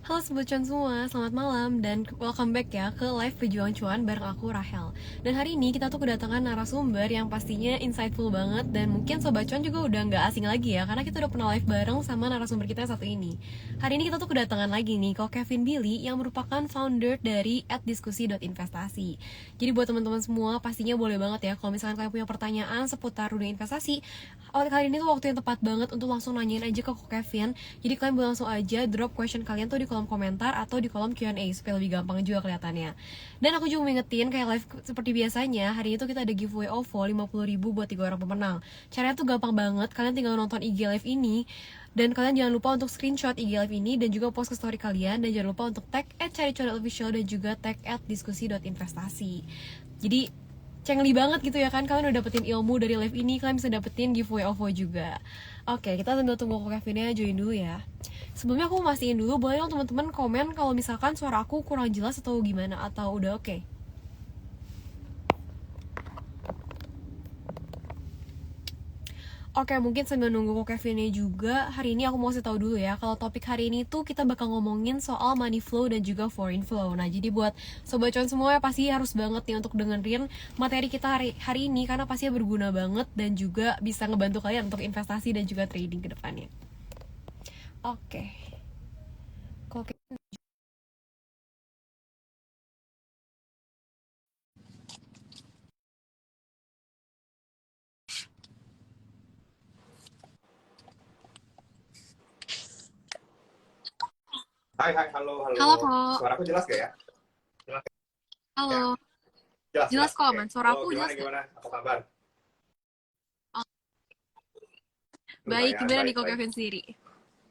Halo Sobat Cuan semua, selamat malam dan welcome back ya ke live Pejuang Cuan bareng aku Rahel. Dan hari ini kita tuh kedatangan narasumber yang pastinya insightful banget dan mungkin Sobat Cuan juga udah nggak asing lagi ya karena kita udah pernah live bareng sama narasumber kita yang satu ini. Hari ini kita tuh kedatangan lagi nih kok Kevin Billy yang merupakan founder dari @diskusi.investasi. Jadi buat teman-teman semua pastinya boleh banget ya kalau misalkan kalian punya pertanyaan seputar dunia investasi, kali ini tuh waktu yang tepat banget untuk langsung nanyain aja ke Kok Kevin. Jadi kalian boleh langsung aja drop question kalian tuh di kolom komentar atau di kolom Q&A supaya lebih gampang juga kelihatannya. Dan aku juga mengingetin kayak live seperti biasanya, hari ini tuh kita ada giveaway OVO 50.000 buat 3 orang pemenang. Caranya tuh gampang banget, kalian tinggal nonton IG live ini dan kalian jangan lupa untuk screenshot IG live ini dan juga post ke story kalian dan jangan lupa untuk tag @caricuan.official dan juga tag @diskusi.investasi. Jadi cengli banget gitu ya kan, kalian udah dapetin ilmu dari live ini, kalian bisa dapetin giveaway OVO juga. Oke, kita sambil tunggu kok Kevinnya join dulu ya. Sebelumnya aku mastiin dulu, boleh dong teman-teman komen kalau misalkan suara aku kurang jelas atau gimana, atau udah oke? Oke, mungkin sambil nunggu kok Kevinnya juga, hari ini aku mau kasih tahu dulu ya, kalau topik hari ini tuh kita bakal ngomongin soal money flow dan juga foreign flow. Nah, jadi buat sobat cuan semua ya pasti harus banget nih untuk dengerin materi kita hari ini karena pasti berguna banget dan juga bisa ngebantu kalian untuk investasi dan juga trading ke depannya. Oke. Kok Hai, hai, halo, halo. Halo kok. Suaraku jelas gak ya? Jelas ya? Halo. Jelas, Jelas jelas. kok, Oke. man. Suara Halo, aku gimana, jelas gak? gimana? Apa kabar? Oh, baik, Lumayan, gimana nih baik, kok baik. Kevin sendiri?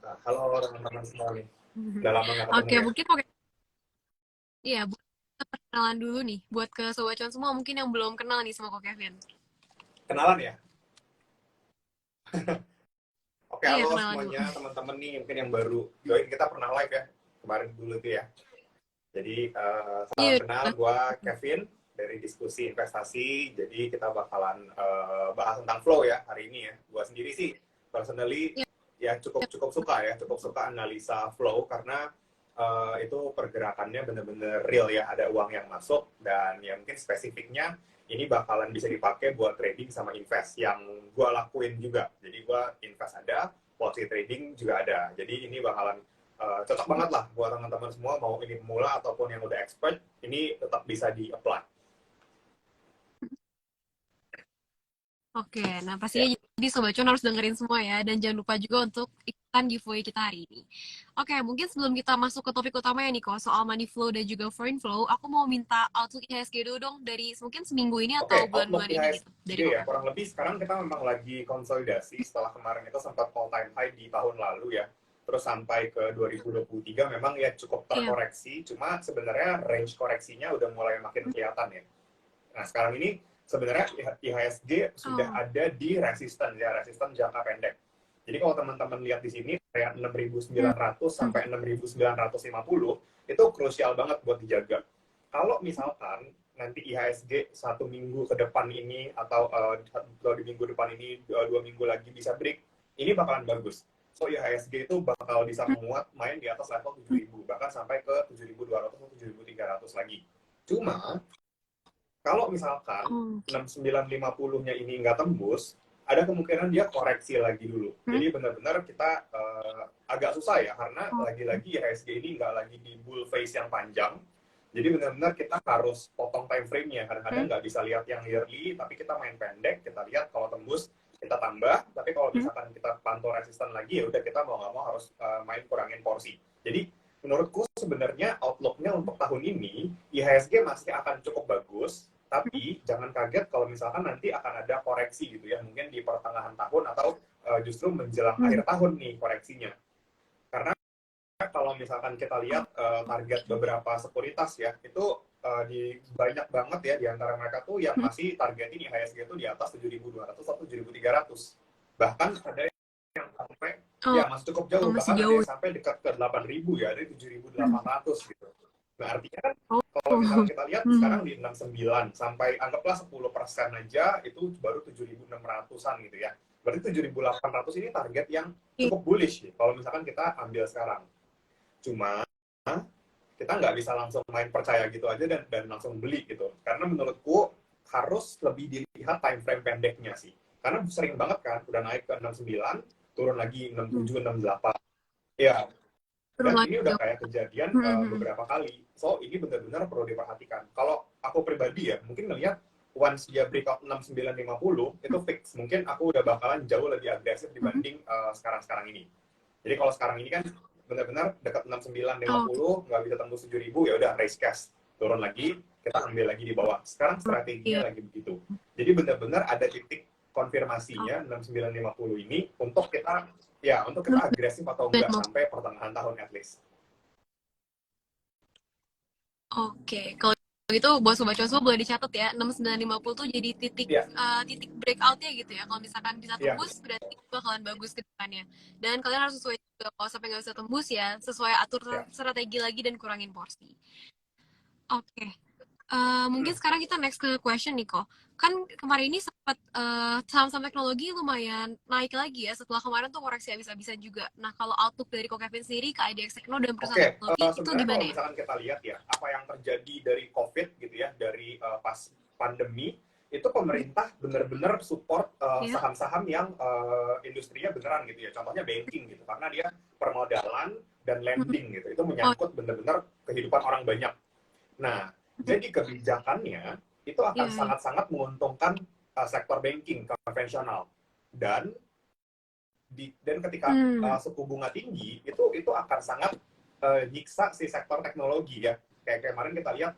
Nah, halo teman-teman semua nih. Udah lama gak ketemu Oke, ya? mungkin kok iya, buat perkenalan dulu nih buat ke sobat cuan semua mungkin yang belum kenal nih sama kok Kevin. Kenalan ya? Oke, Iya, halo kenalan dulu. semuanya, teman-teman nih mungkin yang baru join. Kita pernah live ya, kemarin dulu tuh ya. Jadi, salam Iya, kenal, gue Kevin dari Diskusi Investasi. Jadi, kita bakalan bahas tentang flow ya hari ini ya. Gue sendiri sih, personally, iya, ya cukup suka ya, cukup suka analisa flow karena itu pergerakannya bener-bener real ya, ada uang yang masuk dan ya mungkin spesifiknya ini bakalan bisa dipakai buat trading sama invest yang gue lakuin juga. Jadi gue invest ada, posisi trading juga ada. Jadi ini bakalan cocok banget lah buat teman-teman semua mau ini pemula ataupun yang udah expert, ini tetap bisa di-apply. oke, nah pastinya Ya. jadi Sobat Cuan harus dengerin semua ya, dan jangan lupa juga untuk ikutan giveaway kita hari ini. Oke, mungkin sebelum kita masuk ke topik utama ya nih kok, soal money flow dan juga foreign flow, aku mau minta outlook IHSG dulu dong dari mungkin seminggu ini atau Oke, outlook bulan-bulan ini gitu, dari IHSG kok ya, Kevin. kurang lebih sekarang kita memang lagi konsolidasi setelah kemarin itu sempat all time high di tahun lalu ya. Terus sampai ke 2023 memang ya cukup Iya. terkoreksi, cuma sebenarnya range koreksinya udah mulai makin kelihatan ya. Nah, sekarang ini sebenarnya IHSG sudah Oh. ada di resisten ya, resisten jangka pendek. Jadi kalau teman-teman lihat di sini area Hmm. 6.900 Hmm. sampai 6.950 itu krusial banget buat dijaga. Kalau misalkan nanti IHSG satu minggu ke depan ini atau di minggu depan ini dua minggu lagi bisa break, ini bakalan bagus. So IHSG itu bakal bisa menguat main di atas level 7.000 bahkan sampai ke 7.200 atau 7.300 lagi. Cuma kalau misalkan Oke. 6950-nya ini nggak tembus, ada kemungkinan dia koreksi lagi dulu. Hmm? Jadi benar-benar kita agak susah ya, karena Oh. lagi-lagi IHSG ini nggak lagi di bull phase yang panjang. Jadi benar-benar kita harus potong time frame-nya. Kadang-kadang Hmm? nggak bisa lihat yang yearly, tapi kita main pendek, kita lihat kalau tembus, kita tambah. Tapi kalau Hmm? misalkan kita pantau resisten lagi, ya udah kita mau nggak mau harus main kurangin porsi. Jadi menurutku sebenarnya outlook-nya untuk tahun ini, IHSG masih akan cukup bagus, tapi jangan kaget kalau misalkan nanti akan ada koreksi gitu ya, mungkin di pertengahan tahun atau justru menjelang Hmm. akhir tahun nih koreksinya. Karena kalau misalkan kita lihat target Oke. beberapa sekuritas ya, itu di banyak banget ya di antara mereka tuh yang Hmm? masih targetin IHSG itu di atas 7.200 atau 7.300. Bahkan ada yang sampai Oh, ya masih cukup jauh, masih bahkan ada jauh. yang sampai dekat ke 8.000 ya, dari Hmm. 7.800 gitu. Nah, artinya kan Oh. kalau misalnya kita lihat Hmm. sekarang di 69 sampai anggaplah 10% aja itu baru 7.600-an gitu ya. Berarti 7.800 ini target yang Oke. cukup bullish nih kalau misalkan kita ambil sekarang. Cuma kita nggak bisa langsung main percaya gitu aja dan langsung beli gitu. Karena menurutku harus lebih dilihat time frame pendeknya sih. Karena sering banget kan udah naik ke 69, turun lagi 67, 68. Ya, Turun dan lagi ini udah kayak kejadian beberapa kali. So, ini benar-benar perlu diperhatikan. Kalau aku pribadi ya, mungkin ngelihat once dia breakout 6950 itu fix. Mungkin aku udah bakalan jauh lebih agresif dibanding sekarang-sekarang ini. Jadi kalau sekarang ini kan benar-benar dekat Oh, 6950, nggak bisa tembus 7000, ya udah raise cash. Turun lagi, kita ambil lagi di bawah. Sekarang iya. strateginya lagi begitu. Jadi benar-benar ada titik konfirmasinya 6950 ini untuk kita, ya, untuk kita agresif atau enggak sampai pertengahan tahun at least. Oke, kalau gitu buat sobat cuan semua boleh dicatat ya, 6950 tuh jadi titik Iya, titik breakoutnya gitu ya. Kalau misalkan bisa iya, tembus berarti bakalan bagus ke depannya. Dan kalian harus sesuai juga, kalau sampai nggak bisa tembus ya sesuai atur iya. strategi lagi dan kurangin porsi. Oke. Mungkin Hmm. sekarang kita next ke question nih kok. Kan kemarin ini sempat saham-saham teknologi lumayan naik lagi ya setelah kemarin tuh koreksi habis-habisan juga. Nah, kalau outlook dari Ko Kevin sendiri ke IDX Tekno dan perusahaan Oke, teknologi itu sebenarnya kalau gimana ya? misalkan kita lihat ya, apa yang terjadi dari COVID gitu ya, dari pas pandemi, itu pemerintah benar-benar support Ya. saham-saham yang industrinya beneran gitu ya. Contohnya banking gitu, karena dia permodalan dan lending gitu. Itu Oh, menyangkut benar-benar kehidupan orang banyak. Nah, jadi kebijakannya itu akan iya, iya. sangat-sangat menguntungkan sektor banking konvensional. Dan dan ketika Hmm. suku bunga tinggi itu akan sangat nyiksa si sektor teknologi ya. Kayak kemarin kita lihat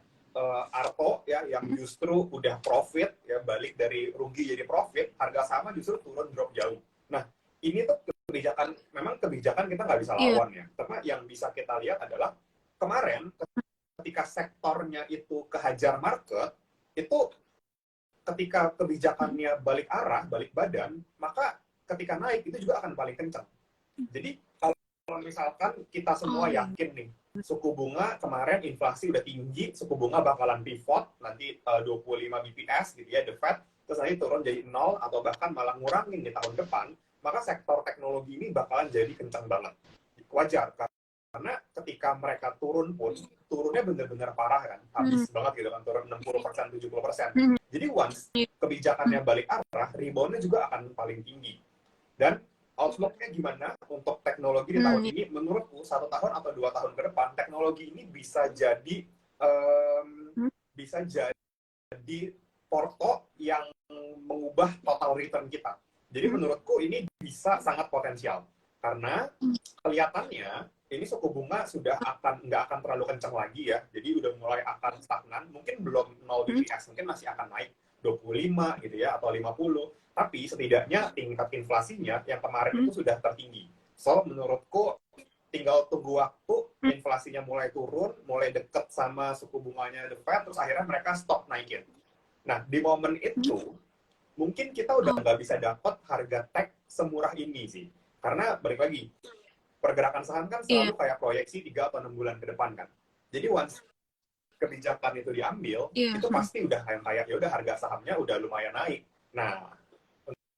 Arto ya yang justru udah profit ya, balik dari rugi jadi profit, harga sama justru turun drop jauh. Nah, ini tuh kebijakan, memang kebijakan kita nggak bisa Iya. lawan ya. Karena yang bisa kita lihat adalah kemarin ketika sektornya itu kehajar market, itu ketika kebijakannya balik arah, balik badan, maka ketika naik itu juga akan paling kencang. Jadi kalau misalkan kita semua Oh, iya. yakin nih, suku bunga kemarin inflasi udah tinggi, suku bunga bakalan pivot nanti 25 BPS gitu ya, the Fed, terus nanti turun jadi nol atau bahkan malah ngurangin di tahun depan, maka sektor teknologi ini bakalan jadi kencang banget. Wajar, karena ketika mereka turun pun, turunnya bener-bener parah kan, Hmm. habis banget gitu kan, turun 60%, 70%. Hmm. Jadi once kebijakannya balik arah, reboundnya juga akan paling tinggi. Dan outlook-nya gimana untuk teknologi di tahun Hmm. ini? Menurutku 1 tahun atau 2 tahun ke depan, teknologi ini Hmm. bisa jadi porto yang mengubah total return kita. Jadi menurutku ini bisa sangat potensial karena kelihatannya ini suku bunga sudah nggak akan terlalu kencang lagi ya. Jadi udah mulai akan stagnan. Mungkin belum 0 Hmm. BPS, mungkin masih akan naik 25 gitu ya atau 50. Tapi setidaknya tingkat inflasinya yang kemarin Hmm. itu sudah tertinggi. So menurutku tinggal tunggu waktu inflasinya mulai turun, mulai deket sama suku bunganya The Fed, terus akhirnya mereka stop naikin. Nah, di momen itu, mungkin kita udah Oh, nggak bisa dapat harga tag semurah ini sih. Karena balik lagi, pergerakan saham kan iya. selalu kayak proyeksi 3 atau 6 bulan ke depan kan. Jadi once kebijakan itu diambil, Iya. itu pasti udah kayak ya udah harga sahamnya udah lumayan naik. Nah,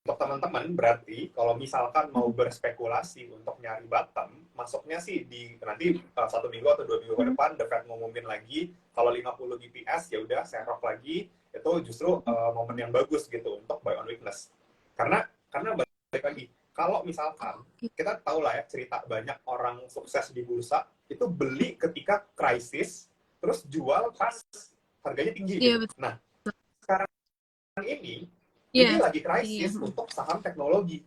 untuk teman-teman berarti kalau misalkan mau berspekulasi untuk nyari bottom, masuknya sih di nanti 1 minggu atau 2 minggu ke depan, The Fed ngumumin lagi kalau 50 BPS ya udah serok lagi, itu justru momen yang bagus gitu untuk buy on weakness. Karena balik lagi, kalau misalkan kita tahu lah ya cerita banyak orang sukses di bursa itu beli ketika krisis, terus jual pas harganya tinggi Iya, gitu. betul. Nah, sekarang ini Iya. lagi Iya. krisis untuk saham teknologi.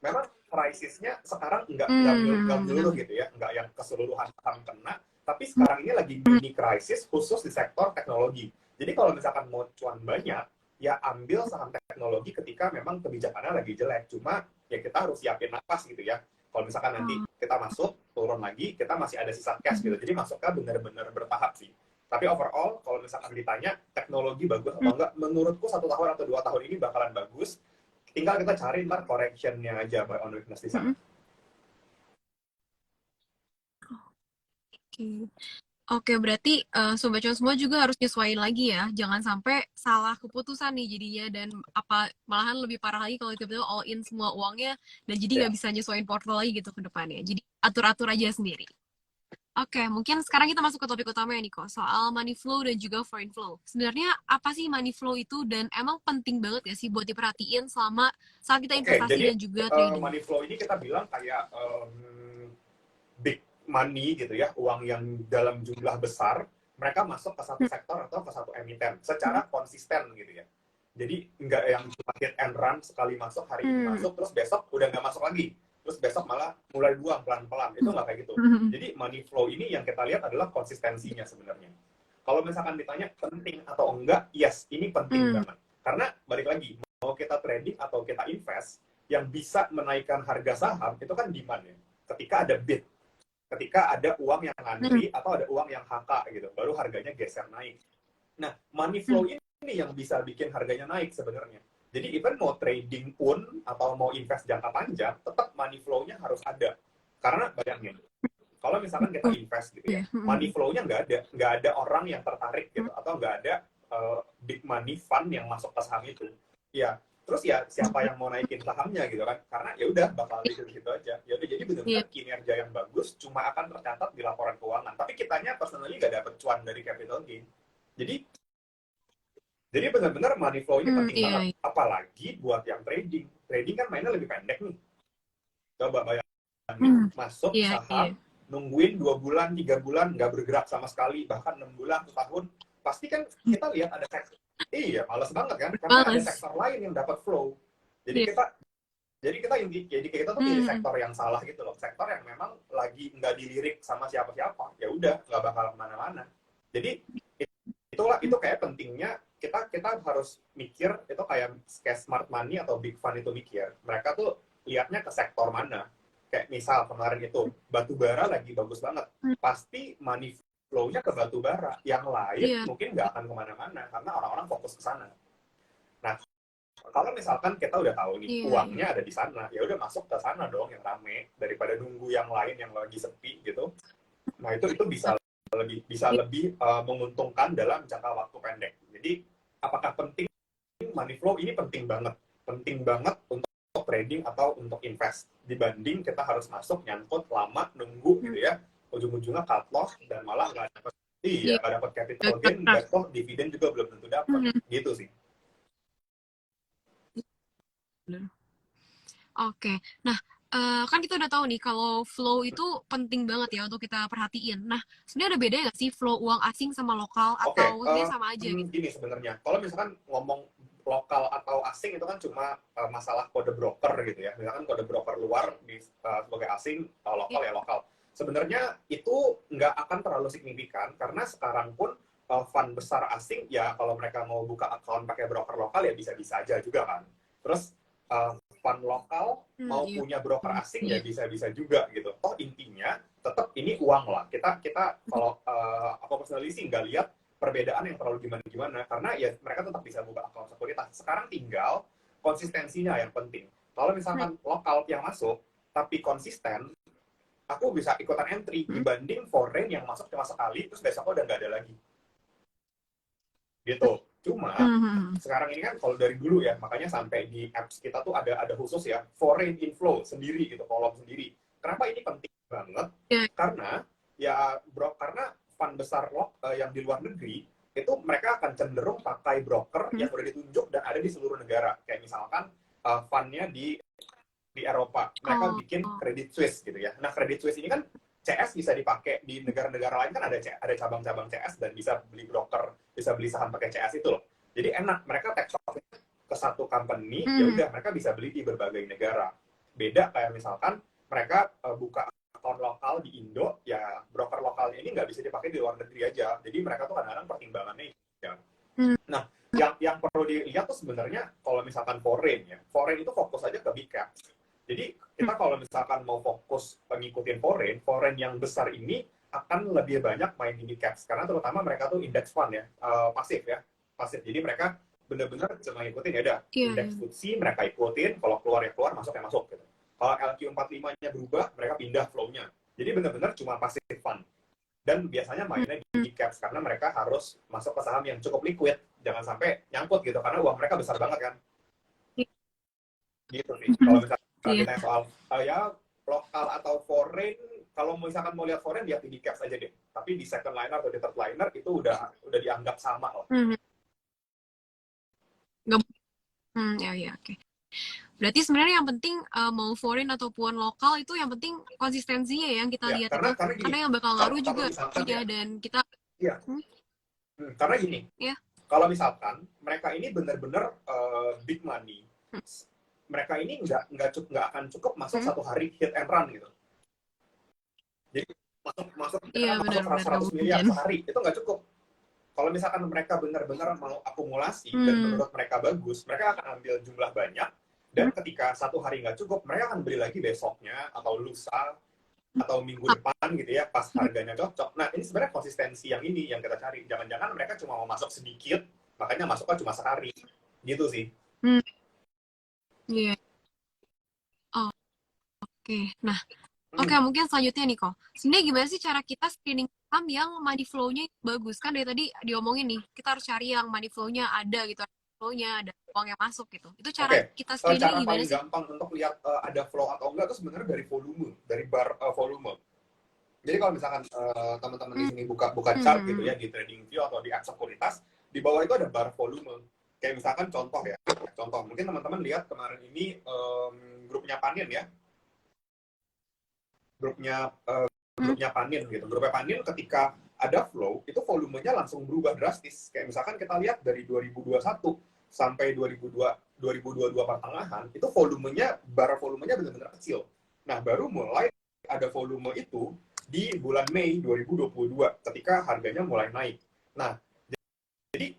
Memang krisisnya sekarang nggak menyeluruh Benar. gitu ya, nggak yang keseluruhan saham kena, tapi sekarang ini lagi mini krisis khusus di sektor teknologi. Jadi kalau misalkan mau cuan banyak, ya ambil saham teknologi ketika memang kebijakannya lagi jelek. Cuma ya kita harus siapin napas gitu ya. Kalau misalkan nanti kita masuk, turun lagi, kita masih ada sisa cash gitu. Jadi masuknya benar-benar bertahap sih. Tapi overall, kalau misalkan ditanya teknologi bagus atau enggak, menurutku 1 tahun atau 2 tahun ini bakalan bagus. Tinggal kita cari ntar correctionnya aja buy on weakness di sana. Oke. Oke, berarti Sobat Cuan semua juga harus nyesuaiin lagi ya. Jangan sampai salah keputusan nih jadinya dan apa malahan lebih parah lagi kalau tiba-tiba all in semua uangnya dan jadi Ya, nggak bisa nyesuaiin portfolio lagi gitu ke depannya. Jadi atur-atur aja sendiri. Oke, mungkin sekarang kita masuk ke topik utama ya Niko, soal money flow dan juga foreign flow. Sebenarnya apa sih money flow itu dan emang penting banget ya sih buat diperhatiin selama saat kita Oke, investasi jadi dan juga trading? money flow ini kita bilang kayak big money gitu ya, uang yang dalam jumlah besar, mereka masuk ke satu sektor atau ke satu emiten secara konsisten gitu ya. Jadi nggak yang cuma hit and run, sekali masuk, hari ini masuk, terus besok udah nggak masuk lagi. Terus besok malah mulai buang pelan-pelan. Itu nggak kayak gitu. Jadi money flow ini yang kita lihat adalah konsistensinya sebenarnya. Kalau misalkan ditanya penting atau enggak, yes, ini penting banget. Karena balik lagi, mau kita trading atau kita invest, yang bisa menaikkan harga saham itu kan demand ya. Ketika ada bid, ketika ada uang yang ngantri atau ada uang yang HK gitu, baru harganya geser naik. Nah, money flow ini yang bisa bikin harganya naik sebenarnya. Jadi even mau trading pun atau mau invest jangka panjang, tetap money flow-nya harus ada. Karena bayangin, kalau misalkan kita invest gitu ya, money flow-nya nggak ada orang yang tertarik gitu, atau nggak ada big money fund yang masuk ke saham itu. Ya, terus ya siapa yang mau naikin sahamnya gitu kan? Karena ya udah bakal gitu aja. Ya udah, jadi benar-benar kinerja yang bagus cuma akan tercatat di laporan keuangan. Tapi kitanya personally nggak dapat cuan dari capital gain. Jadi benar-benar money flow ini penting banget. Apalagi buat yang trading. Trading kan mainnya lebih pendek nih. Coba bayangin, masuk saham, nungguin 2 bulan, 3 bulan, nggak bergerak sama sekali, bahkan 6 bulan, 1 tahun. Pasti kan kita lihat ada sektor. Iya, males banget kan? Karena ada sektor lain yang dapat flow. Jadi kita tuh pilih sektor yang salah gitu loh. Sektor yang memang lagi nggak dilirik sama siapa-siapa. Ya udah, nggak bakal kemana-mana. Jadi itu kayak pentingnya kita harus mikir itu kayak smart money atau big fund itu mikir. Mereka tuh lihatnya ke sektor mana. Kayak misal kemarin itu batu bara lagi bagus banget. Pasti money flow-nya ke batu bara. Yang lain mungkin nggak akan kemana-mana karena orang-orang fokus ke sana. Nah, kalau misalkan kita udah tahu nih uangnya ada di sana, ya udah masuk ke sana dong yang rame daripada nunggu yang lain yang lagi sepi gitu. Nah, itu bisa lebih menguntungkan dalam jangka waktu pendek. Jadi apakah penting money flow? Ini penting banget untuk trading atau untuk invest dibanding kita harus masuk nyangkut lama nunggu gitu ya, ujung-ujungnya cut loss dan malah nggak dapat nggak dapat capital gain, jatuh dividen juga belum tentu dapat gitu sih. Oke, nah kan kita udah tahu nih kalau flow itu penting banget ya untuk kita perhatiin. Nah, sebenarnya ada bedanya nggak sih flow uang asing sama lokal atau sebenarnya sama aja gitu? Gini sebenarnya, kalau misalkan ngomong lokal atau asing itu kan cuma masalah kode broker gitu ya. Misalkan kode broker luar sebagai asing, lokal ya lokal. Sebenarnya itu nggak akan terlalu signifikan karena sekarang pun fund besar asing ya kalau mereka mau buka account pakai broker lokal ya bisa-bisa aja juga kan. Terus fund lokal mau punya broker asing ya bisa-bisa juga gitu. Toh intinya tetap ini uang lah. Kita kalau aku personally sih nggak lihat perbedaan yang terlalu gimana-gimana karena ya mereka tetap bisa buka akun sekuritas. Sekarang tinggal konsistensinya yang penting. Kalau misalkan lokal yang masuk tapi konsisten, aku bisa ikutan entry dibanding foreign yang masuk cuma sekali terus besoknya udah nggak ada lagi. Gitu. Cuma sekarang ini kan kalau dari dulu ya, makanya sampai di apps kita tuh ada khusus ya foreign inflow sendiri gitu, kolom sendiri. Kenapa ini penting banget? Karena karena fund besar yang di luar negeri itu mereka akan cenderung pakai broker yang udah ditunjuk dan ada di seluruh negara. Kayak misalkan fundnya di Eropa, mereka bikin Credit Suisse gitu ya. Nah, Credit Suisse ini kan CS bisa dipakai di negara-negara lain kan ada cabang-cabang CS dan bisa beli broker, bisa beli saham pakai CS itu loh. Jadi enak, mereka take off ke satu company, ya udah mereka bisa beli di berbagai negara. Beda kayak misalkan mereka buka akun lokal di Indo, ya broker lokalnya ini nggak bisa dipakai di luar negeri aja. Jadi mereka tuh kadang-kadang pertimbangannya ya. Nah, yang perlu dilihat tuh sebenarnya kalau misalkan foreign itu fokus aja ke big cap. Jadi kita kalau misalkan mau fokus ngikutin foreign yang besar ini akan lebih banyak main di big caps karena terutama mereka tuh index fund ya, pasif. Jadi mereka benar-benar cuma ngikutin ya udah index FTSE mereka ikutin, kalau keluar ya keluar, masuk ya masuk gitu. Kalau LQ45-nya berubah, mereka pindah flow-nya. Jadi benar-benar cuma pasif fund. Dan biasanya mainnya di big caps karena mereka harus masuk ke saham yang cukup liquid, jangan sampai nyangkut gitu karena uang mereka besar banget kan. Gitu sih. Kalau misalnya ditanya soal ya lokal atau foreign, kalau misalkan mau lihat foreign, lihat di caps aja deh. Tapi di second liner atau di third liner itu udah dianggap sama lah. Hmm. Nggak, ya ya oke. Berarti sebenarnya yang penting mau foreign ataupun lokal itu yang penting konsistensinya ya yang kita Ya, lihat itu. karena gini, Karena yang bakal kalau ngaruh kalau juga misalkan ya ya, dan kita iya, hmm, karena gini, ya. kalau misalkan mereka ini benar-benar big money, Hmm, mereka ini nggak akan cukup masuk hmm. satu hari hit and run gitu. Jadi masuk Iya misalkan masuk benar-benar nggak 100 miliar mungkin. sehari itu nggak cukup. Kalau misalkan mereka benar-benar mau akumulasi dan Hmm. menurut mereka bagus, mereka akan ambil jumlah banyak, dan ketika satu hari nggak cukup, mereka akan beli lagi besoknya atau lusa atau minggu depan gitu ya, pas harganya cocok. Nah ini sebenarnya konsistensi yang ini yang kita cari. Jangan-jangan mereka cuma mau masuk sedikit, makanya masuknya cuma sehari gitu sih. Hmm. Iya. Oh, oke. Nah, oke, Hmm. mungkin selanjutnya nih kok. Sebenarnya gimana sih cara kita screening saham yang money flow-nya bagus? Kan dari tadi diomongin nih, kita harus cari yang money flow-nya ada gitu, flow-nya ada uang yang masuk gitu. Itu cara Oke, kita screeningnya cara gimana paling sih? gampang untuk lihat ada flow atau enggak itu sebenarnya dari volume, dari bar volume. Jadi kalau misalkan teman-teman di Hmm. sini buka chart gitu Hmm. ya di TradingView atau di app sekuritas, di bawah itu ada bar volume. Kayak misalkan contoh ya, contoh mungkin teman-teman lihat kemarin ini grupnya Panin ya, grupnya Hmm. grupnya Panin gitu. Grupnya Panin ketika ada flow itu volumenya langsung berubah drastis. Kayak misalkan kita lihat dari 2021 sampai 2022 pertengahan itu volumenya benar-benar kecil. Nah, baru mulai ada volume itu di bulan Mei 2022 ketika harganya mulai naik. Nah, jadi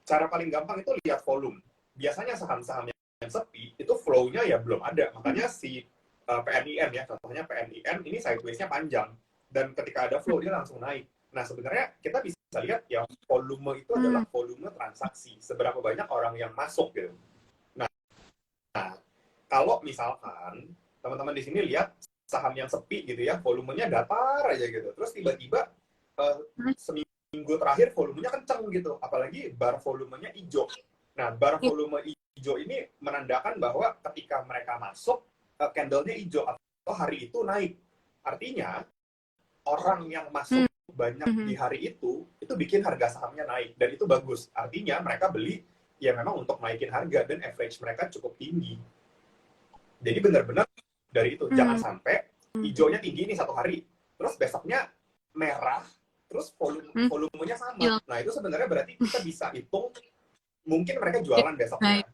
cara paling gampang itu lihat volume. Biasanya saham-saham yang sepi itu flow-nya ya belum ada. Makanya si PNIN ya, contohnya PNIN ini sideways-nya panjang dan ketika ada flow dia langsung naik. Nah, sebenarnya kita bisa lihat ya volume itu Hmm. adalah volume transaksi, seberapa banyak orang yang masuk gitu. Nah, kalau misalkan teman-teman di sini lihat saham yang sepi gitu ya, volumenya datar aja gitu. Terus tiba-tiba Hmm. seminggu terakhir volumenya kenceng gitu, apalagi bar volumenya hijau. Nah, bar Iya. volume hijau ini menandakan bahwa ketika mereka masuk, candle-nya hijau atau hari itu naik. Artinya, orang yang masuk Hmm. banyak di Hmm. hari itu bikin harga sahamnya naik. Dan itu bagus. Artinya mereka beli ya memang untuk naikin harga dan average mereka cukup tinggi. Jadi benar-benar dari itu. Jangan Hmm. sampai hijaunya tinggi nih satu hari, terus besoknya merah, terus Hmm. volumenya sama. Hilang. Nah itu sebenarnya berarti kita bisa hitung mungkin mereka Ya, jualan besoknya baik.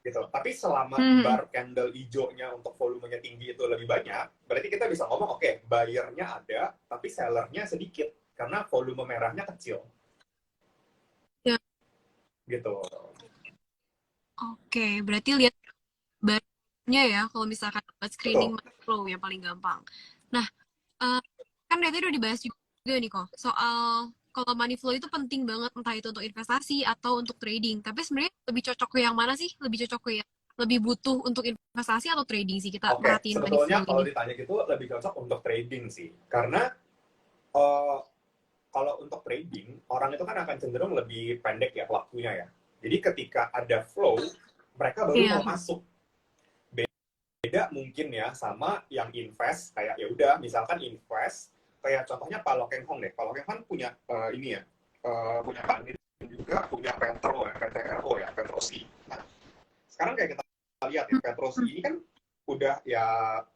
gitu. Tapi selama Hmm. bar candle hijaunya untuk volumenya tinggi itu lebih banyak, berarti kita bisa ngomong oke, buyernya ada, tapi sellernya sedikit karena volume merahnya kecil Ya, gitu. oke. Berarti lihat barnya ya kalau misalkan buat screening Betul. money flow yang paling gampang. Nah, eh, kan dari tadi udah dibahas juga nih kok soal kalau money flow itu penting banget entah itu untuk investasi atau untuk trading. Tapi sebenarnya lebih cocok ke yang mana sih? Lebih cocok ke yang lebih butuh untuk investasi atau trading sih kita Oke, merhatiin money sebetulnya flow kalau ini. ditanya gitu lebih cocok untuk trading sih. Karena uh, kalau untuk trading, orang itu kan akan cenderung lebih pendek ya waktunya ya. Jadi ketika ada flow, mereka baru Iya. mau masuk. Beda mungkin ya sama yang invest, kayak ya udah misalkan invest, kayak contohnya Pak Lokeng Hong deh. Pak Lokeng Hong punya ini ya, punya Pandit juga, punya Petro ya, PTRO ya, Petrosi. Nah, sekarang kayak kita lihat ya, Petrosi ini kan udah ya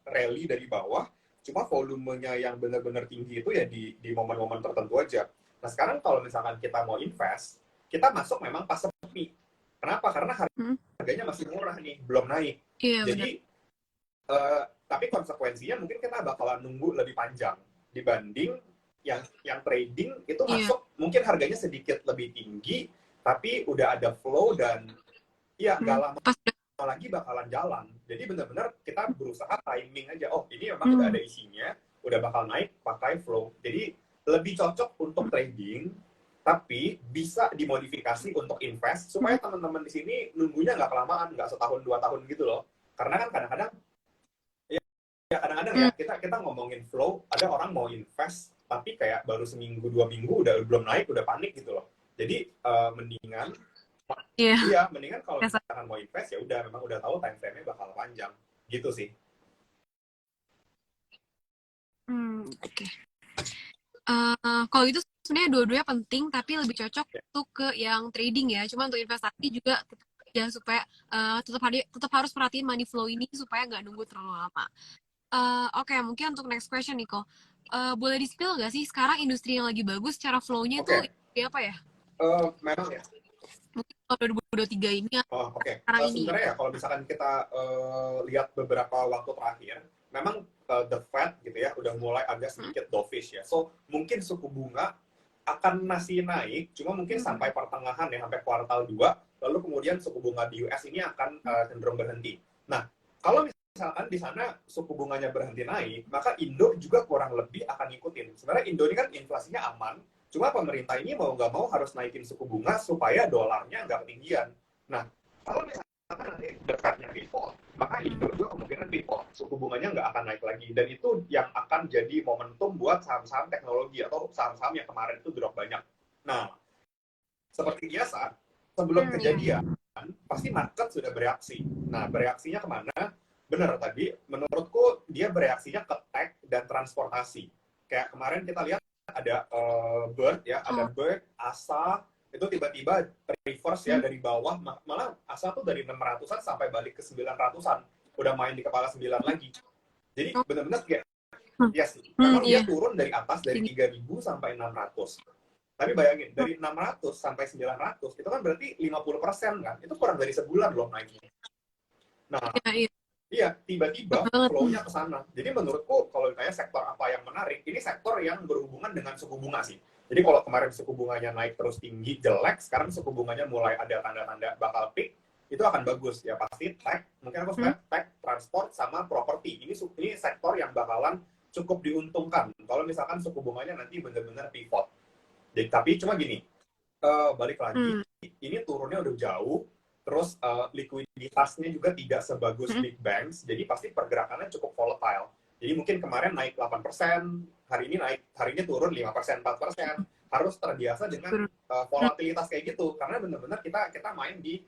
rally dari bawah, cuma volumenya yang benar-benar tinggi itu ya di momen-momen tertentu aja. Nah sekarang kalau misalkan kita mau invest, kita masuk memang pas sepi. Kenapa? Karena Hmm. harganya masih murah nih, belum naik. Iya benar. Jadi tapi konsekuensinya mungkin kita bakalan nunggu lebih panjang dibanding yang trading itu Iya. masuk mungkin harganya sedikit lebih tinggi tapi udah ada flow dan ya nggak Hmm. lama Pas. lagi bakalan jalan. Jadi benar-benar kita berusaha timing aja. Oh ini memang udah Hmm. ada isinya, udah bakal naik pakai flow. Jadi lebih cocok untuk trading tapi bisa dimodifikasi untuk invest supaya Hmm. teman-teman di sini nunggunya nggak kelamaan, nggak setahun 2 tahun gitu loh. Karena kan kadang-kadang ya kadang-kadang ya Hmm. kita ngomongin flow, ada orang mau invest tapi kayak baru seminggu 2 minggu udah belum naik udah panik gitu loh. Jadi mendingan Iya. iya mendingan kalau Biasa. misalkan mau invest ya udah memang udah tahu time frame-nya bakal panjang gitu sih. Oke. Kalau itu sebenarnya dua-duanya penting, tapi lebih cocok Ya. tuh ke yang trading ya. Cuma untuk investasi juga tetap ya supaya tetap harus perhatiin money flow ini supaya nggak nunggu terlalu lama. Oke, mungkin untuk next question nih kok. Boleh di-spill nggak sih sekarang industri yang lagi bagus secara flow-nya itu Oke, industri apa ya? memang ya. Mungkin kalau 2023 ini atau Oh, oke. sekarang ini ya. Sebenarnya ya kalau misalkan kita lihat beberapa waktu terakhir, memang the Fed gitu ya udah mulai agak Hmm? sedikit dovish ya. So mungkin suku bunga akan masih naik, cuma mungkin Hmm. sampai pertengahan ya, sampai kuartal 2, lalu kemudian suku bunga di US ini akan Hmm. cenderung berhenti. Nah, kalau misalkan di sana suku bunganya berhenti naik, maka Indo juga kurang lebih akan ngikutin. Sebenarnya Indo ini kan inflasinya aman, cuma pemerintah ini mau nggak mau harus naikin suku bunga supaya dolarnya nggak ketinggian. Nah, kalau misalkan nanti dekatnya default, maka Indo juga kemungkinan default, suku bunganya nggak akan naik lagi. Dan itu yang akan jadi momentum buat saham-saham teknologi atau saham-saham yang kemarin itu drop banyak. Nah, seperti biasa, sebelum Iya. kejadian, pasti market sudah bereaksi. Nah, bereaksinya kemana? Benar tadi, menurutku dia bereaksinya ke tech dan transportasi. Kayak kemarin kita lihat ada Bird ya, ada Oh, Bird, ASA, itu tiba-tiba reverse ya hmm. dari bawah, malah ASA tuh dari 600-an sampai balik ke 900-an. Udah main di kepala 9 lagi. Jadi Oh, benar-benar kayak, hmm. yes, memang dia Iya. turun dari atas, dari Tinggi. 3.000 sampai 600. Tapi bayangin, Hmm. dari 600 sampai 900, itu kan berarti 50% kan? Itu kurang dari sebulan loh naiknya. Nah, Iya, iya. iya, Cepet tiba-tiba banget. flow-nya ke sana. Jadi menurutku, kalau ditanya sektor apa yang menarik, ini sektor yang berhubungan dengan suku bunga sih. Jadi kalau kemarin suku bunganya naik terus tinggi, jelek, sekarang suku bunganya mulai ada tanda-tanda bakal peak, itu akan bagus. Ya pasti tech, mungkin aku Hmm. suka tech, transport, sama properti. Ini sektor yang bakalan cukup diuntungkan. Kalau misalkan suku bunganya nanti benar-benar pivot. Jadi, tapi cuma gini, balik lagi, Hmm. ini turunnya udah jauh, terus likuiditasnya juga tidak sebagus Hmm. big banks, jadi pasti pergerakannya cukup volatile. Jadi mungkin kemarin naik 8%, hari ini turun 5%, 4%, harus terbiasa dengan Hmm. volatilitas kayak gitu, karena benar-benar kita main di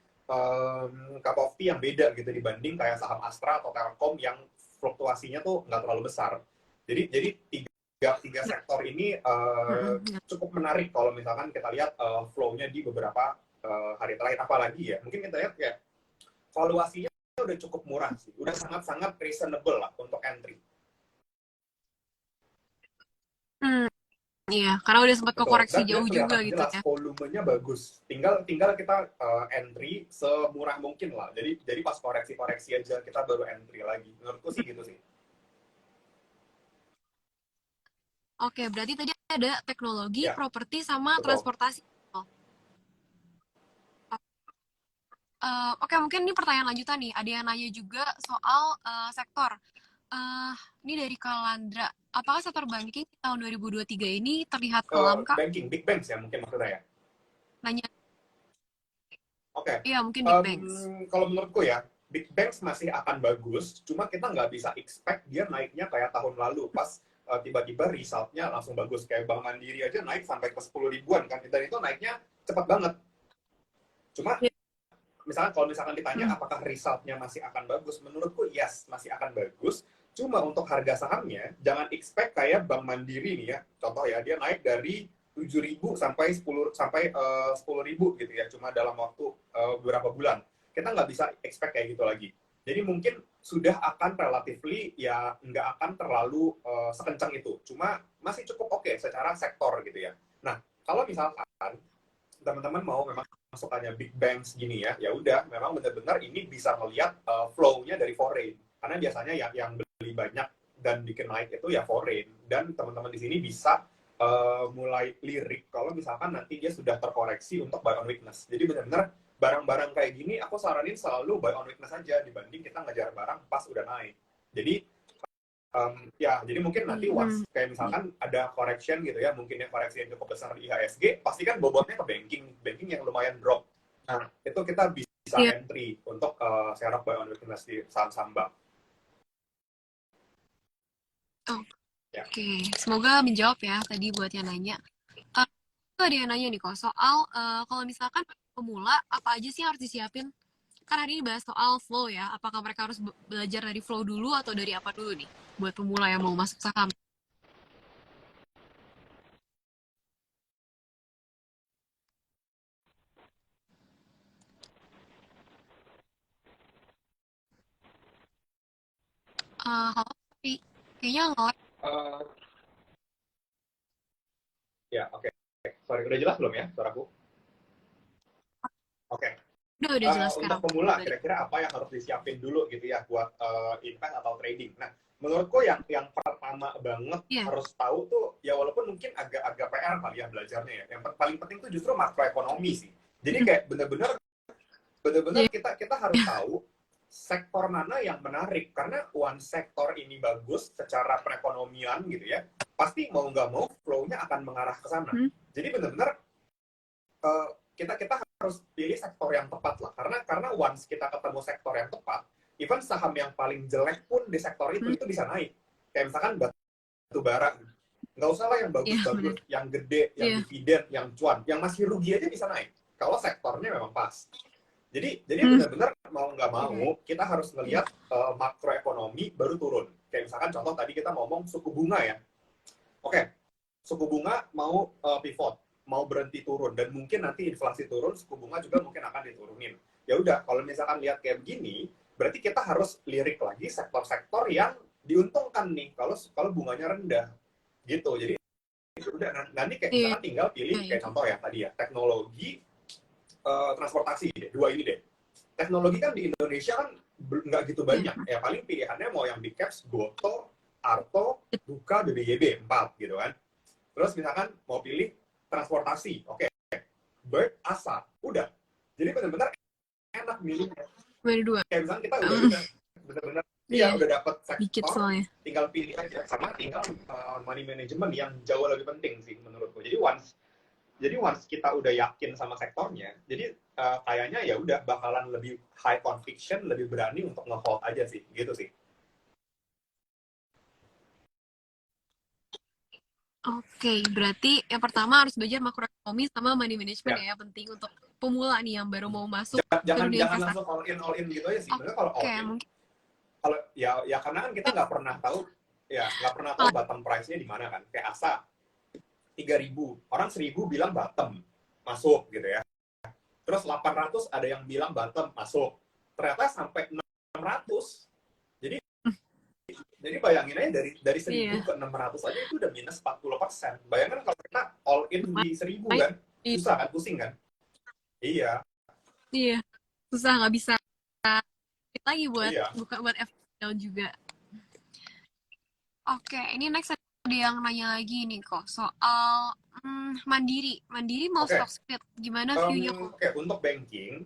cup of tea yang beda gitu dibanding kayak saham Astra atau Telkom yang fluktuasinya tuh nggak terlalu besar. Jadi tiga sektor ini Hmm. Hmm. cukup menarik kalau misalkan kita lihat flow-nya di beberapa hari terakhir, apalagi ya mungkin kita lihat kayak valuasinya udah cukup murah sih, udah sangat-sangat reasonable lah untuk entry. Hmm. Iya, karena udah sempat ke Betul, koreksi dan jauh juga kelihatan gitu jelas ya. volumenya bagus, tinggal kita entry semurah mungkin lah, jadi pas koreksi aja kita baru entry lagi, menurutku sih gitu sih. Oke, berarti tadi ada teknologi, Ya, properti, sama betul. transportasi. Oh. Oke, mungkin ini pertanyaan lanjutan nih. Ada yang nanya juga soal sektor. Eh, ini dari Kalandra. Apakah sektor banking di tahun 2023 ini terlihat kelam, Kak? Banking big banks ya mungkin maksudnya ya. Nanya, Oke, iya mungkin big banks. kalau menurutku ya, big banks masih akan bagus, cuma kita nggak bisa expect dia naiknya kayak tahun lalu, pas tiba-tiba resultnya langsung bagus. Kayak Bank Mandiri aja naik sampai ke 10 ribuan kan, dan itu naiknya cepat banget. Cuma, Iya. misalkan kalau misalkan ditanya Hmm. apakah resultnya masih akan bagus, menurutku yes, masih akan bagus. Cuma untuk harga sahamnya, jangan expect kayak Bank Mandiri nih ya, contoh ya, dia naik dari 7.000 sampai 10.000 gitu ya, cuma dalam waktu beberapa bulan. Kita nggak bisa expect kayak gitu lagi. Jadi mungkin sudah akan relatively ya nggak akan terlalu sekencang itu. Cuma masih cukup oke secara sektor gitu ya. Nah, kalau misalkan teman-teman mau memang masukannya big banks gini ya, ya udah memang benar-benar ini bisa melihat flow-nya dari foreign. Karena biasanya yang beli banyak dan bikin naik itu ya foreign. Dan teman-teman di sini bisa mulai lirik kalau misalkan nanti dia sudah terkoreksi untuk buy on weakness. Jadi benar-benar barang-barang kayak gini aku saranin selalu buy on weakness aja dibanding kita ngejar barang pas udah naik. Jadi ya, jadi mungkin nanti Hmm. kayak misalkan ada correction gitu ya, mungkin yang koreksi yang cukup besar di IHSG, pasti kan bobotnya ke banking yang lumayan drop. Nah, itu kita bisa Iya. entry untuk share buy on weakness di saham-saham bank. Ya, Oke, semoga menjawab ya tadi buat yang nanya. Eh, itu ada yang nanya nih kok soal kalau misalkan pemula apa aja sih yang harus disiapin? Kan hari ini bahas soal flow ya. Apakah mereka harus belajar dari flow dulu atau dari apa dulu nih buat pemula yang mau masuk saham? Halo, tapi kayaknya nge-lag. Eh, ya, oke. Sorry, udah jelas belum ya suaraku? Oke. Udah jelas Untuk sekarang. pemula, Balik. kira-kira apa yang harus disiapin dulu gitu ya buat invest atau trading? Nah, menurutku yang pertama banget Iya. harus tahu tuh, ya walaupun mungkin agak-agak PR kali ya belajarnya ya. Yang paling penting tuh justru makroekonomi sih. Jadi kayak bener-bener Iya. kita harus tahu sektor mana yang menarik, karena one sektor ini bagus secara perekonomian gitu ya, pasti mau nggak mau flow-nya akan mengarah ke sana. Hmm. Jadi benar-benar uh, kita harus pilih sektor yang tepat lah, karena once kita ketemu sektor yang tepat, even saham yang paling jelek pun di sektor itu bisa naik. Kayak misalkan batu bara, nggak usah lah yang Iya, benar. bagus-bagus, yang gede, yang Iya. dividen, yang cuan, yang masih rugi aja bisa naik kalau sektornya memang pas. Jadi benar-benar mau nggak mau kita harus ngelihat makroekonomi baru turun. Kayak misalkan contoh tadi kita ngomong suku bunga ya. Oke, suku bunga mau pivot, mau berhenti turun, dan mungkin nanti inflasi turun, suku bunga juga mungkin akan diturunin. Ya udah, kalau misalkan lihat kayak begini, berarti kita harus lirik lagi sektor-sektor yang diuntungkan nih kalau bunganya rendah gitu. Jadi udah nanti kayak Iya. misalkan tinggal pilih kayak contoh ya tadi ya, teknologi, transportasi deh, dua ini deh. Teknologi kan di Indonesia kan nggak gitu banyak. Ya paling pilihannya mau yang big caps, Goto, Arto, Buka, BBYB, 4 gitu kan. Terus misalkan mau pilih transportasi, oke, Bird, Asa, udah. Jadi benar-benar enak milihnya. Baru dua. Kayak misalkan kita udah benar-benar Iya. udah dapat Dikit sektor, soalnya. tinggal pilih aja. Sama tinggal money management yang jauh lebih penting sih menurutku. Jadi once kita udah yakin sama sektornya, jadi kayaknya ya udah bakalan lebih high conviction, lebih berani untuk nge-hold aja sih, gitu sih. Oke, berarti yang pertama harus belajar makroekonomi sama money management Ya, ya, penting untuk pemula nih yang baru mau masuk ke jangan dunia jangan investasi. langsung all in gitu aja sih. Sebenarnya kalau all Oke, in, mungkin kalau ya karena kan kita nggak pernah tahu, ya nggak pernah tahu bottom price-nya di mana kan. Kayak Asa 3.000, orang 1.000 bilang bottom, masuk gitu ya. Terus 800 ada yang bilang bottom, masuk. Ternyata sampai 600. Jadi bayangin aja dari 1.000 ke 600 aja itu udah minus 40%. Bayangkan kalau kita all in di 1.000 kan, susah kan, pusing kan? Iya. Iya, susah, nggak bisa lagi buat Iya. buka buat down juga. Oke, ini next ada yang nanya lagi nih kok soal Mandiri mau stock split gimana view-nya kok? Oke, untuk banking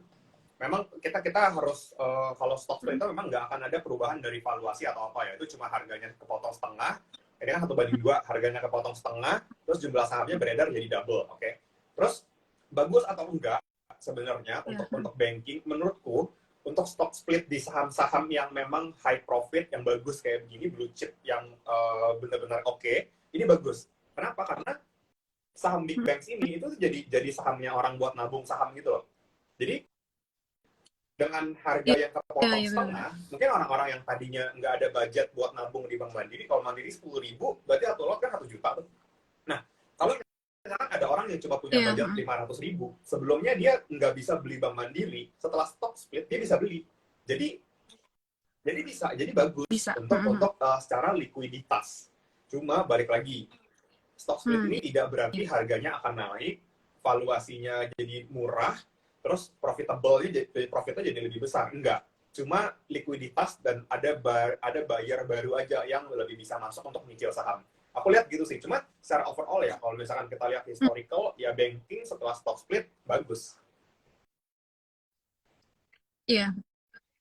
memang kita harus kalau stock split itu memang nggak akan ada perubahan dari valuasi atau apa ya, itu cuma harganya kepotong setengah. Ini kan 1:2, harganya kepotong setengah, terus jumlah sahamnya beredar jadi double. Oke, terus bagus atau enggak sebenarnya untuk banking menurutku, untuk stock split di saham-saham yang memang high profit, yang bagus kayak begini, blue chip yang benar-benar oke, ini bagus. Kenapa? Karena saham big banks ini itu jadi sahamnya orang buat nabung saham gitu loh. Jadi dengan harga yang kepotong setengah, mungkin orang-orang yang tadinya nggak ada budget buat nabung di Bank Mandiri, kalau Mandiri 10.000, berarti satu lot kan 1 juta tuh. Nah, kalau misalkan ada orang yang cuma punya budget 500.000, sebelumnya dia nggak bisa beli Bank Mandiri, setelah stock split dia bisa beli. Jadi bagus untuk secara likuiditas. Cuma balik lagi, stock split ini tidak berarti harganya akan naik, valuasinya jadi murah, terus profitnya jadi lebih besar. Enggak. Cuma likuiditas dan ada buyer baru aja yang lebih bisa masuk untuk nyicil saham. Aku lihat gitu sih. Cuma secara overall ya, kalau misalkan kita lihat historical, ya banking setelah stock split bagus. Iya.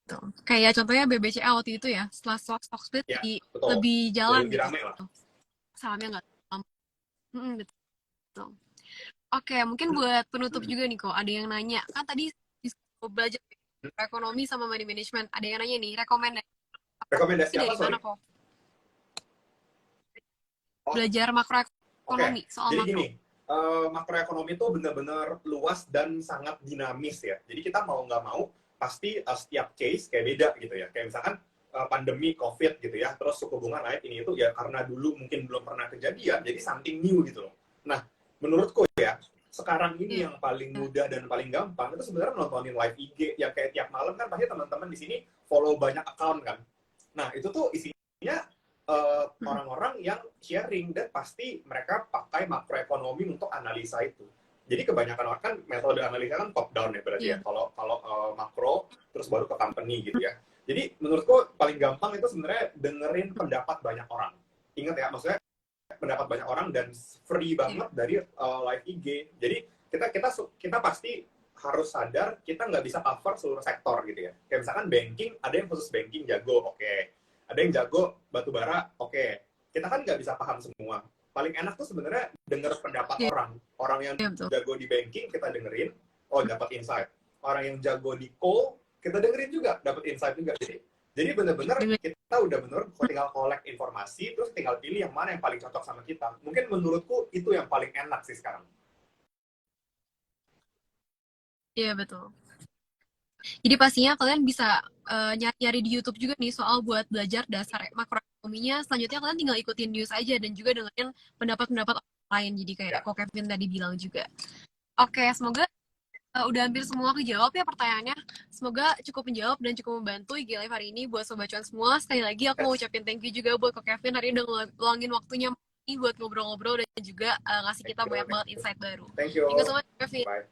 Betul. Kayak contohnya BBCA waktu itu ya, setelah stock split Ya, jadi betul. lebih jalan lebih gitu. Rame lah. Sahamnya nggak betul. Oke, mungkin buat penutup juga nih kok, ada yang nanya, kan tadi belajar ekonomi sama money management, ada yang nanya nih, rekomendasi dari apa, sorry? mana kok? Belajar makroekonomi, soal jadi makro. gini, makroekonomi itu benar-benar luas dan sangat dinamis ya. Jadi kita mau nggak mau, pasti setiap case kayak beda gitu ya. Kayak misalkan pandemi COVID gitu ya, terus suku bunga naik ini itu ya karena dulu mungkin belum pernah kejadian, jadi something new gitu loh. Nah, menurutku ya, sekarang ini yang paling mudah dan paling gampang itu sebenarnya nontonin live IG yang kayak tiap malam kan pasti teman-teman di sini follow banyak account kan. Nah, itu tuh isinya orang-orang yang sharing dan pasti mereka pakai makroekonomi untuk analisa itu. Jadi kebanyakan orang kan metode analisa kan top down ya berarti ya. Iya. Kalau kalau makro terus baru ke company gitu ya. Jadi menurutku paling gampang itu sebenarnya dengerin pendapat banyak orang. Ingat ya, maksudnya pendapat banyak orang dan free Iya. banget dari live IG. Jadi kita pasti harus sadar kita nggak bisa cover seluruh sektor gitu ya. Kayak misalkan banking, ada yang khusus banking jago, oke. Ada yang jago batu bara, oke. Kita kan nggak bisa paham semua. Paling enak tuh sebenarnya denger pendapat Iya, orang. Orang yang iya, betul. jago di banking kita dengerin, oh dapat insight. Orang yang jago di call kita dengerin juga, dapat insight juga. Jadi bener-bener Dengan kita udah bener tinggal collect informasi, terus tinggal pilih yang mana yang paling cocok sama kita. Mungkin menurutku itu yang paling enak sih sekarang. iya, betul. Jadi pastinya kalian bisa nyari-nyari di YouTube juga nih soal buat belajar dasar makroekonominya. Selanjutnya kalian tinggal ikutin news aja dan juga dengerin pendapat-pendapat orang lain. Jadi kayak Ya, Ko Kevin tadi bilang juga. Oke, semoga udah hampir semua kejawab ya pertanyaannya. Semoga cukup menjawab dan cukup membantu IG Live hari ini buat Sobat Cuan semua. Sekali lagi aku mau yes. ucapin thank you juga buat Ko Kevin hari ini udah ngeluangin waktunya buat ngobrol-ngobrol dan juga ngasih Thank kita you, banyak thank banget you. insight baru. Thank you. Thank you so much, Kevin. Bye.